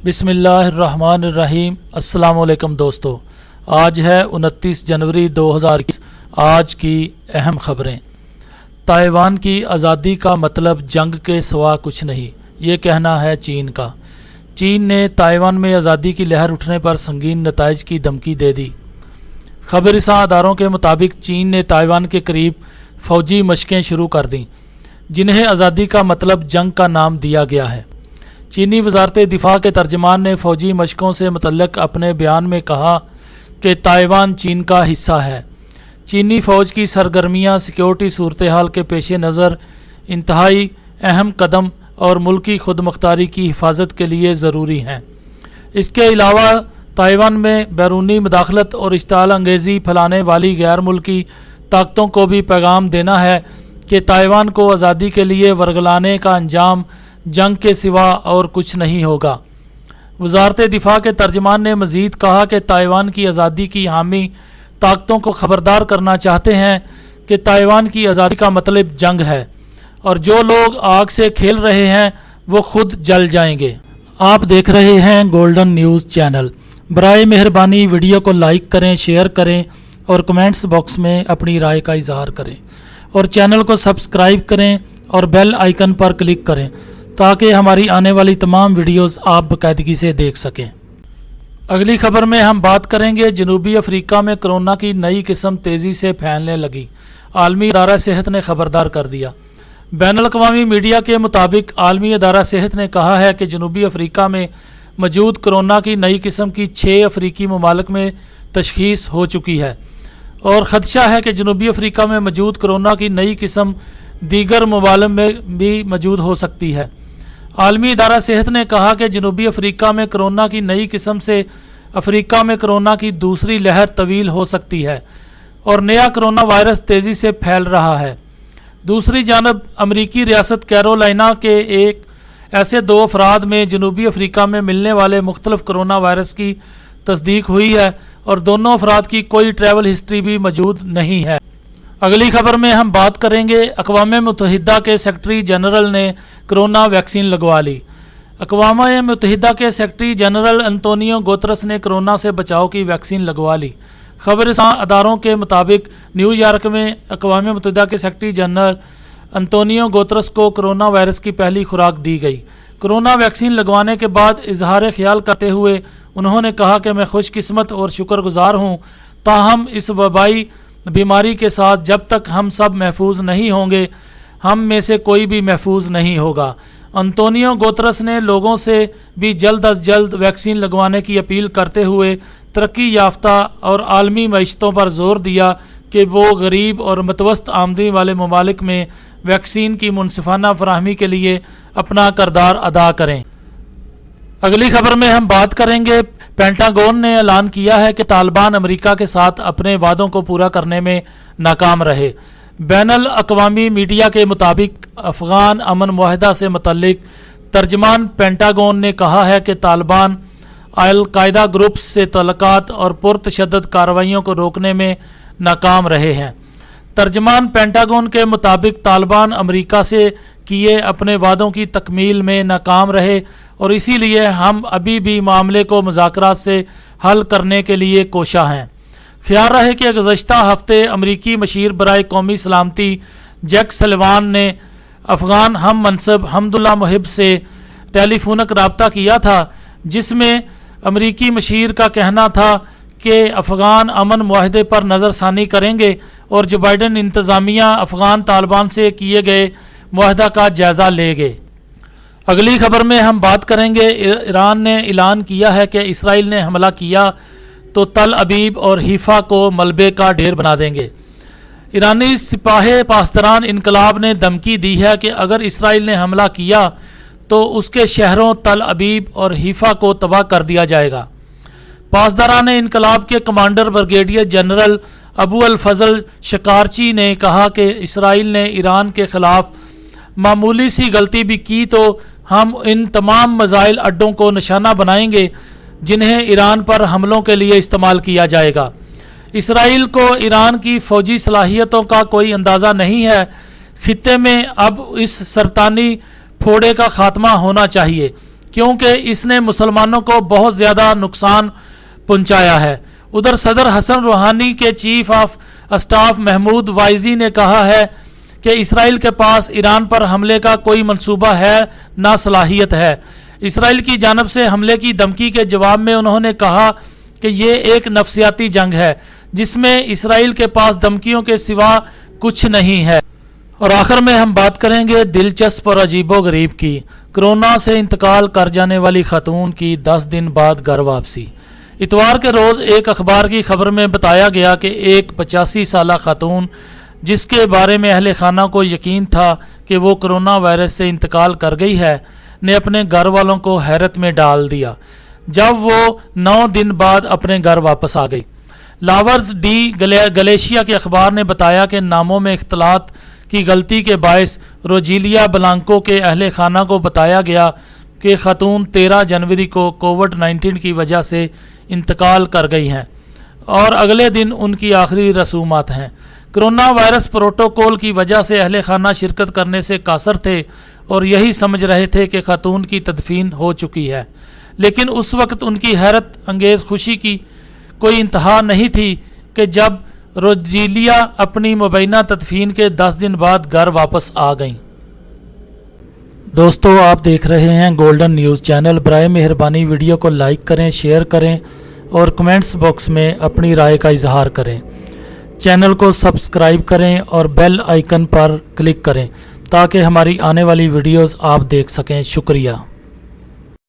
بسم اللہ الرحمن الرحیم۔ السلام علیکم دوستو، آج ہے 29 جنوری 2021۔ آج کی اہم خبریں۔ تائیوان کی آزادی کا مطلب جنگ کے سوا کچھ نہیں، یہ کہنا ہے چین کا۔ چین نے تائیوان میں آزادی کی لہر اٹھنے پر سنگین نتائج کی دھمکی دے دی۔ خبر رساں اداروں کے مطابق چین نے تائیوان کے قریب فوجی مشقیں شروع کر دیں، جنہیں آزادی کا مطلب جنگ کا نام دیا گیا ہے۔ چینی وزارت دفاع کے ترجمان نے فوجی مشقوں سے متعلق اپنے بیان میں کہا کہ تائیوان چین کا حصہ ہے۔ چینی فوج کی سرگرمیاں سیکورٹی صورتحال کے پیش نظر انتہائی اہم قدم اور ملکی خود مختاری کی حفاظت کے لیے ضروری ہیں۔ اس کے علاوہ تائیوان میں بیرونی مداخلت اور اشتعال انگیزی پھیلانے والی غیر ملکی طاقتوں کو بھی پیغام دینا ہے کہ تائیوان کو آزادی کے لیے ورگلانے کا انجام جنگ کے سوا اور کچھ نہیں ہوگا۔ وزارت دفاع کے ترجمان نے مزید کہا کہ تائیوان کی آزادی کی حامی طاقتوں کو خبردار کرنا چاہتے ہیں کہ تائیوان کی آزادی کا مطلب جنگ ہے، اور جو لوگ آگ سے کھیل رہے ہیں وہ خود جل جائیں گے۔ آپ دیکھ رہے ہیں گولڈن نیوز چینل۔ برائے مہربانی ویڈیو کو لائک کریں، شیئر کریں اور کمنٹس باکس میں اپنی رائے کا اظہار کریں، اور چینل کو سبسکرائب کریں اور بیل آئیکن پر کلک کریں تاکہ ہماری آنے والی تمام ویڈیوز آپ باقاعدگی سے دیکھ سکیں۔ اگلی خبر میں ہم بات کریں گے جنوبی افریقہ میں کرونا کی نئی قسم تیزی سے پھیلنے لگی، عالمی ادارہ صحت نے خبردار کر دیا۔ بین الاقوامی میڈیا کے مطابق عالمی ادارہ صحت نے کہا ہے کہ جنوبی افریقہ میں موجود کرونا کی نئی قسم کی 6 افریقی ممالک میں تشخیص ہو چکی ہے، اور خدشہ ہے کہ جنوبی افریقہ میں موجود کرونا کی نئی قسم دیگر ممالک میں بھی موجود ہو سکتی ہے۔ عالمی ادارہ صحت نے کہا کہ جنوبی افریقہ میں کرونا کی نئی قسم سے افریقہ میں کرونا کی دوسری لہر طویل ہو سکتی ہے، اور نیا کرونا وائرس تیزی سے پھیل رہا ہے۔ دوسری جانب امریکی ریاست کیرولائنا کے ایک ایسے 2 افراد میں جنوبی افریقہ میں ملنے والے مختلف کرونا وائرس کی تصدیق ہوئی ہے، اور دونوں افراد کی کوئی ٹریول ہسٹری بھی موجود نہیں ہے۔ اگلی خبر میں ہم بات کریں گے اقوام متحدہ کے سیکرٹری جنرل نے کرونا ویکسین لگوا لی۔ اقوام متحدہ کے سیکرٹری جنرل انتونیو گوترس نے کرونا سے بچاؤ کی ویکسین لگوا لی۔ خبر رساں اداروں کے مطابق نیو یارک میں اقوام متحدہ کے سیکرٹری جنرل انتونیو گوترس کو کرونا وائرس کی پہلی خوراک دی گئی۔ کرونا ویکسین لگوانے کے بعد اظہار خیال کرتے ہوئے انہوں نے کہا کہ میں خوش قسمت اور شکر گزار ہوں، تاہم اس وبائی بیماری کے ساتھ جب تک ہم سب محفوظ نہیں ہوں گے، ہم میں سے کوئی بھی محفوظ نہیں ہوگا۔ انتونیو گوترس نے لوگوں سے بھی جلد از جلد ویکسین لگوانے کی اپیل کرتے ہوئے ترقی یافتہ اور عالمی معیشتوں پر زور دیا کہ وہ غریب اور متوسط آمدنی والے ممالک میں ویکسین کی منصفانہ فراہمی کے لیے اپنا کردار ادا کریں۔ اگلی خبر میں ہم بات کریں گے پینٹاگون نے اعلان کیا ہے کہ طالبان امریکہ کے ساتھ اپنے وعدوں کو پورا کرنے میں ناکام رہے۔ بین الاقوامی میڈیا کے مطابق افغان امن معاہدہ سے متعلق ترجمان پینٹاگون نے کہا ہے کہ طالبان القاعدہ گروپس سے تعلقات اور پرتشدد کارروائیوں کو روکنے میں ناکام رہے ہیں۔ ترجمان پینٹاگون کے مطابق طالبان امریکہ سے کیے اپنے وعدوں کی تکمیل میں ناکام رہے، اور اسی لیے ہم ابھی بھی معاملے کو مذاکرات سے حل کرنے کے لیے کوشاں ہیں۔ خیال رہے کہ گزشتہ ہفتے امریکی مشیر برائے قومی سلامتی جیک سلیوان نے افغان ہم منصب حمداللہ محب سے ٹیلی فونک رابطہ کیا تھا، جس میں امریکی مشیر کا کہنا تھا کہ افغان امن معاہدے پر نظر ثانی کریں گے، اور جو بائیڈن انتظامیہ افغان طالبان سے کیے گئے معاہدہ کا جائزہ لے گے۔ اگلی خبر میں ہم بات کریں گے ایران نے اعلان کیا ہے کہ اسرائیل نے حملہ کیا تو تل ابیب اور حیفا کو ملبے کا ڈھیر بنا دیں گے۔ ایرانی سپاہ پاسداران انقلاب نے دھمکی دی ہے کہ اگر اسرائیل نے حملہ کیا تو اس کے شہروں تل ابیب اور حیفا کو تباہ کر دیا جائے گا۔ پاسداران انقلاب کے کمانڈر بریگیڈیئر جنرل ابو الفضل شکارچی نے کہا کہ اسرائیل نے ایران کے خلاف معمولی سی غلطی بھی کی تو ہم ان تمام میزائل اڈوں کو نشانہ بنائیں گے جنہیں ایران پر حملوں کے لیے استعمال کیا جائے گا۔ اسرائیل کو ایران کی فوجی صلاحیتوں کا کوئی اندازہ نہیں ہے۔ خطے میں اب اس سرطانی پھوڑے کا خاتمہ ہونا چاہیے۔ کیونکہ اس نے مسلمانوں کو بہت زیادہ نقصان پہنچایا ہے۔ ادھر صدر حسن روحانی کے چیف آف اسٹاف محمود وائزی نے کہا ہے کہ اسرائیل کے پاس ایران پر حملے کا کوئی منصوبہ ہے نہ صلاحیت ہے۔ اسرائیل کی جانب سے حملے کی دھمکی کے جواب میں انہوں نے کہا کہ یہ ایک نفسیاتی جنگ ہے جس میں اسرائیل کے پاس دھمکیوں کے سوا کچھ نہیں ہے۔ اور آخر میں ہم بات کریں گے دلچسپ اور عجیب و غریب کی۔ کرونا سے انتقال کر جانے والی خاتون کی 10 دن بعد گھر واپسی۔ اتوار کے روز ایک اخبار کی خبر میں بتایا گیا کہ ایک 85 سالہ خاتون جس کے بارے میں اہل خانہ کو یقین تھا کہ وہ کرونا وائرس سے انتقال کر گئی ہے نے اپنے گھر والوں کو حیرت میں ڈال دیا جب وہ 9 دن بعد اپنے گھر واپس آ گئی۔ لاورز ڈی گلیشیا کے اخبار نے بتایا کہ ناموں میں اختلاط کی غلطی کے باعث روجیلیا بلانکو کے اہل خانہ کو بتایا گیا کہ خاتون 13 جنوری کو کووڈ-19 کی وجہ سے انتقال کر گئی ہیں اور اگلے دن ان کی آخری رسومات ہیں۔ کرونا وائرس پروٹوکول کی وجہ سے اہل خانہ شرکت کرنے سے قاصر تھے اور یہی سمجھ رہے تھے کہ خاتون کی تدفین ہو چکی ہے، لیکن اس وقت ان کی حیرت انگیز خوشی کی کوئی انتہا نہیں تھی کہ جب روجیلیا اپنی مبینہ تدفین کے 10 دن بعد گھر واپس آ گئیں۔ دوستو، آپ دیکھ رہے ہیں گولڈن نیوز چینل۔ برائے مہربانی ویڈیو کو لائک کریں، شیئر کریں اور کمنٹس باکس میں اپنی رائے کا اظہار کریں۔ چینل کو سبسکرائب کریں اور بیل آئیکن پر کلک کریں تاکہ ہماری آنے والی ویڈیوز آپ دیکھ سکیں۔ شکریہ۔